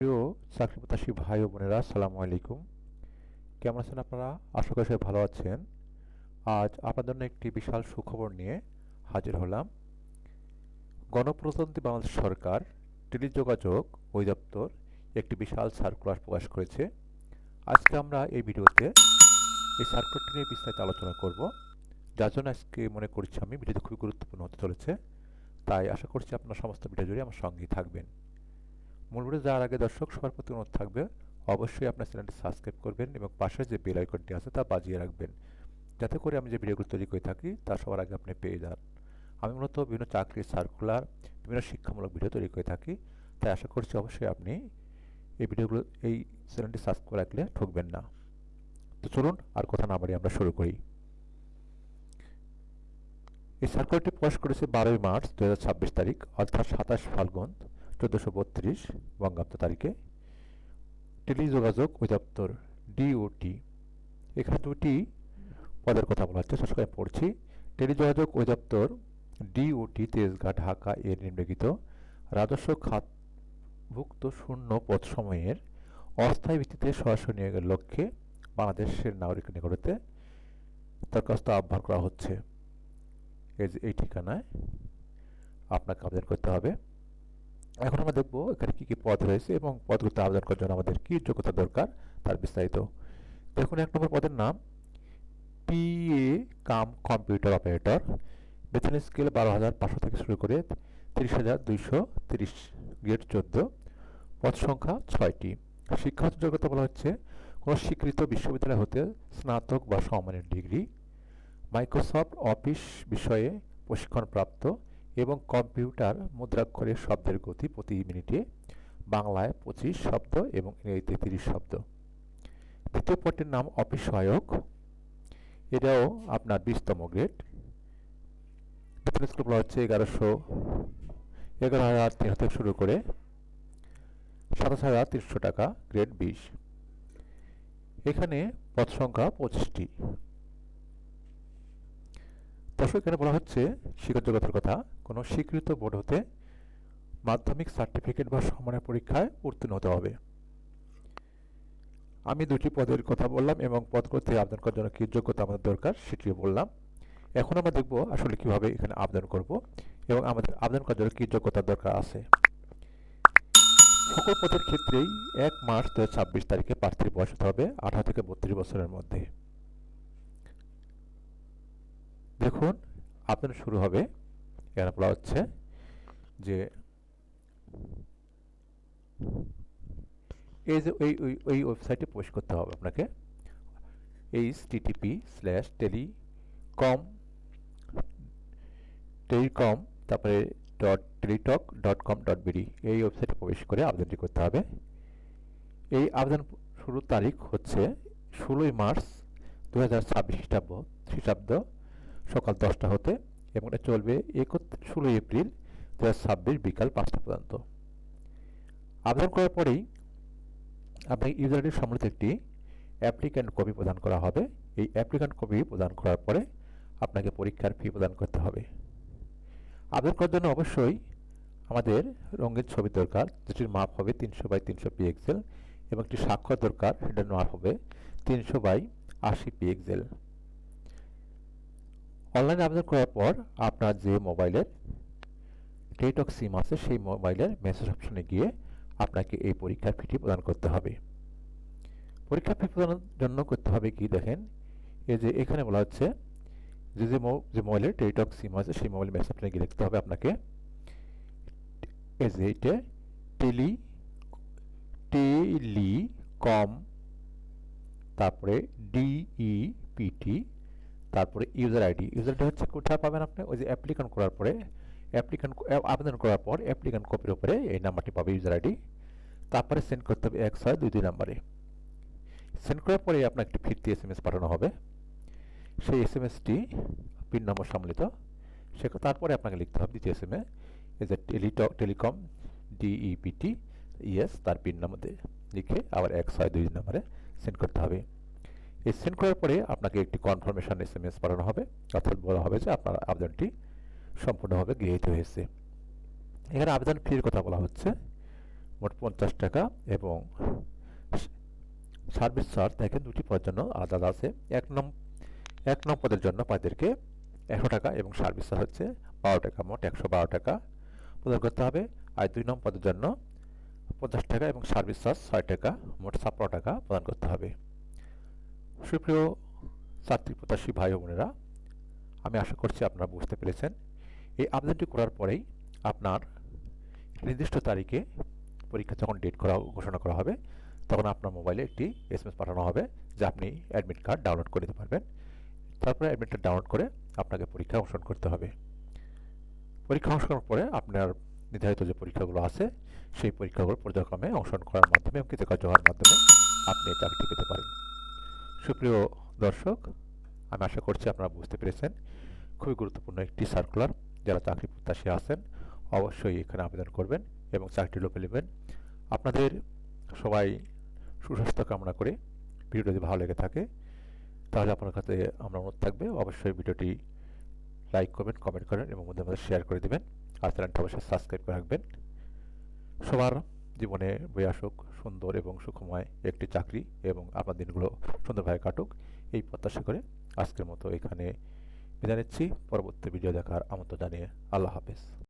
প্রিয় চাকরিপ্রত্যাশী ভাই ও বোনেরা, আসসালামু আলাইকুম। কেমন আছেন আপনারা? আশা করি সবাই ভালো আছেন। আজ আপনাদের জন্য একটি বিশাল সুখবর নিয়ে হাজির হলাম। গণপ্রজাতন্ত্রী বাংলাদেশ সরকার টেলিযোগাযোগ অধিদপ্তর একটি বিশাল সার্কুলার প্রকাশ করেছে। আজকে আমরা এই ভিডিওতে এই সার্কুলারটি নিয়ে বিস্তারিত আলোচনা করব, যার জন্য আজকে মনে করছি আমি ভিডিওটি খুবই গুরুত্বপূর্ণ হতে চলেছে। তাই আশা করছি আপনারা সমস্ত ভিডিও জুড়ে আমার সঙ্গেই থাকবেন। মূল ভিডিও যাওয়ার আগে দর্শক সবার প্রতি অনুরোধ থাকবে, অবশ্যই আপনার চ্যানেলটি সাবস্ক্রাইব করবেন এবং পাশে যে বেল আইকনটি আছে তা বাজিয়ে রাখবেন, যাতে করে আমি যে ভিডিওগুলো তৈরি করে থাকি তা সবার আগে আপনি পেয়ে যান। আমি মূলত বিভিন্ন চাকরির সার্কুলার, বিভিন্ন শিক্ষামূলক ভিডিও তৈরি করে থাকি। তাই আশা করছি অবশ্যই আপনি এই চ্যানেলটি সাবস্ক্রাইব করে রাখলে ঠকবেন না। তো চলুন আর কথা না বাড়িয়ে আমরা শুরু করি। এই সার্কুলারটি প্রকাশ করেছে 12ই মার্চ 2026 তারিখ, অর্থাৎ 27 ফাল্গুন 1432 বঙ্গাব্দ তারিখে টেলিযোগাযোগ অধিদপ্তর, ডিওটি। এখানে দুটি পদের কথা বলা হচ্ছে, শেষ করে পড়ছি। টেলিযোগাযোগ অধিদপ্তর ডিওটি তেজগাঁ ঢাকা এর নিম্নলিখিত রাজস্ব খাতভুক্ত শূন্য পদ সময়ের অস্থায়ী ভিত্তিতে সরাসরি নিয়োগের লক্ষ্যে বাংলাদেশের নাগরিকের নিকটতে দরখাস্ত আহ্বান করা হচ্ছে। এই ঠিকানায় আপনাকে আবেদন করতে হবে। এখন আমরা দেখব এখানে কি কি পদ রয়েছে এবং পদগুলোতে আবেদন করার জন্য আমাদের কি যোগ্যতা দরকার তার বিস্তারিত। দেখুন, 1 নম্বর পদের নাম পিএ কাম কম্পিউটার অপারেটর। বেতন স্কেল 12,500 থেকে শুরু করে 30,230, গ্রেড 14, পদ সংখ্যা 6টি। শিক্ষাগত যোগ্যতা বলা হচ্ছে কোনো স্বীকৃত বিশ্ববিদ্যালয় হতে স্নাতক বা সমমানের ডিগ্রি, মাইক্রোসফট অফিস বিষয়ে প্রশিক্ষণপ্রাপ্ত এবং কম্পিউটার মুদ্রাক্ষরের শব্দের গতি প্রতি মিনিটে বাংলায় 25 শব্দ এবং ইংরেজিতে 30 শব্দ। দ্বিতীয় পদটির নাম অফিস সহায়ক, এটাও আপনার 20তম গ্রেড। বেতন স্কেল বলা হচ্ছে 11,300 থেকে শুরু করে 27,300 টাকা, গ্রেড 20। এখানে পদ সংখ্যা 25টি। দর্শক, এখানে বলা হচ্ছে শিক্ষাগত যোগ্যতার কথা, কোনো স্বীকৃত বোর্ড হতে মাধ্যমিক সার্টিফিকেট বা সমমানের পরীক্ষায় উত্তীর্ণ হতে হবে। আমি দুটি পদের কথা বললাম এবং পদগুলোতে আবেদন করার জন্য কি যোগ্যতা আমাদের দরকার সেটিও বললাম। এখন আমরা দেখব আসলে কিভাবে এখানে আবেদন করব এবং আমাদের আবেদন করার জন্য কি যোগ্যতার দরকার আছে। সকল পদের ক্ষেত্রেই 1 মার্চ 2026 তারিখে প্রার্থীর বয়স হতে হবে 18 থেকে 32 বছরের মধ্যে। দেখুন, আবেদন শুরু হবে। এখানে বলা হচ্ছে যে এই যে ওই ওয়েবসাইটে প্রবেশ করতে হবে আপনাকে। http/telecom তারপরে .teletalk.com.bd এই ওয়েবসাইটে প্রবেশ করে আবেদনটি করতে হবে। এই আবেদন শুরুর তারিখ হচ্ছে 16ই মার্চ 2026 খ্রিস্টাব্দ সকাল 10টা হতে এবং এটা চলবে 16 এপ্রিল 2026 বিকাল 5টা পর্যন্ত। আবেদন করার পরেই আপনাকে ইউজার আইডি সম্বলিত একটি অ্যাপ্লিক্যান্ট কপি প্রদান করা হবে। এই অ্যাপ্লিক্যান্ট কপি প্রদান করার পরে আপনাকে পরীক্ষার ফি প্রদান করতে হবে। আবেদন করার জন্য অবশ্যই আমাদের রঙিন ছবি দরকার, যেটির মাপ হবে 300x300 পিক্সেল এবং একটি স্বাক্ষর দরকার, সেটার মাপ হবে 300x80 পিক্সেল। অনলাইনে আবেদন করার পর আপনার যে মোবাইলের টেলিটক সিম আছে সেই মোবাইলের মেসেজ অপশনে গিয়ে আপনাকে এই পরীক্ষার ফিটি প্রদান করতে হবে। পরীক্ষার ফি প্রদানের জন্য করতে হবে কি দেখেন, এই যে এখানে বলা হচ্ছে যে মোবাইলের টেলিটক সিম আছে সেই মোবাইল মেসেজ অপশনে গিয়ে লিখতে হবে আপনাকে এই যে এটা টেলিকম, তারপরে ডিইপিটি, তারপরে ইউজার আইডি। ইউজার আইডি হচ্ছে কোথায় পাবেন আপনি, ওই যে অ্যাপ্লিকেশন করার পরে আবেদন করার পর অ্যাপ্লিকেশন কপির উপরে এই নাম্বারটি পাবে, ইউজার আইডি। তারপরে সেন্ড করতে হবে 1622 নাম্বারে। সেন্ড করার পরে আপনাকে একটি ফিরতি এসএমএস পাঠানো হবে। সেই এসএমএসটি পিন নম্বর সম্মিলিত। তারপরে আপনাকে লিখতে হবে দ্বিতীয় এসএমএ এই যে টেলিকম ডিইপিটি ইএস, তার পিন নাম্বার লিখে আবার 162 নাম্বারে সেন্ড করতে হবে। এই সেন্ড করার পরে আপনাকে একটি কনফার্মেশন এসএমএস পাঠানো হবে, অর্থাৎ বলা হবে যে আপনার আবেদনটি সম্পূর্ণভাবে গৃহীত হয়েছে। এখানে আবেদন ফির কথা বলা হচ্ছে মোট 50 টাকা এবং সার্ভিস চার্জ দেখেন দুটি পদের জন্য আলাদা আছে। এক নং পদের জন্য আপনাদেরকে 100 টাকা এবং সার্ভিস চার্জ হচ্ছে 12 টাকা, মোট 112 টাকা প্রদান করতে হবে। আর 2 নং পদের জন্য 50 টাকা এবং সার্ভিস চার্জ 6 টাকা, মোট 56 টাকা প্রদান করতে হবে। সুপ্রিয় ছাত্রী প্রত্যাশী ভাই ও বোনেরা, আমি আশা করছি আপনারা বুঝতে পেরেছেন। এই আবেদনটি করার পরেই আপনার নির্দিষ্ট তারিখে পরীক্ষা যখন ডেট ঘোষণা করা হবে, তখন আপনার মোবাইলে একটি এসএমএস পাঠানো হবে যে আপনি অ্যাডমিট কার্ড ডাউনলোড করে নিতে পারবেন। তারপরে অ্যাডমিট কার্ড ডাউনলোড করে আপনাকে পরীক্ষায় অংশগ্রহণ করতে হবে। পরীক্ষা অংশগ্রহণের পরে আপনার নির্ধারিত যে পরীক্ষাগুলো আছে সেই পরীক্ষাগুলো পর্যায়ক্রমে অংশগ্রহণ করার মাধ্যমে এবং কৃতকার্য হওয়ার মাধ্যমে আপনি চাকরি পেতে পারেন। সুপ্রিয় দর্শক, আমি আশা করছি আপনারা বুঝতে পেরেছেন। খুবই গুরুত্বপূর্ণ একটি সার্কুলার। যারা চাকরি প্রত্যাশী আছেন অবশ্যই এখানে আবেদন করবেন এবং চাকরি লোপে নেবেন। আপনাদের সবাই সুস্বাস্থ্য কামনা করে ভিডিওটি যদি ভালো লেগে থাকে তাহলে আপনার কাছে আমরা অনুরোধ থাকবে অবশ্যই ভিডিওটি লাইক করবেন, কমেন্ট করেন এবং মধ্যে মধ্যে শেয়ার করে দেবেন। আর চ্যানেলটা অবশ্যই সাবস্ক্রাইব করে রাখবেন। সবার জীবনে বয়ে আসুক সুন্দর এবং সুখময় একটি চাকরি এবং আপনার দিনগুলো সুন্দরভাবে কাটুক, এই প্রত্যাশা করে আজকের মতো এখানে বিদায় নিচ্ছি। পরবর্তী ভিডিও দেখার আমন্ত্রণ জানিয়ে আল্লাহ হাফেজ।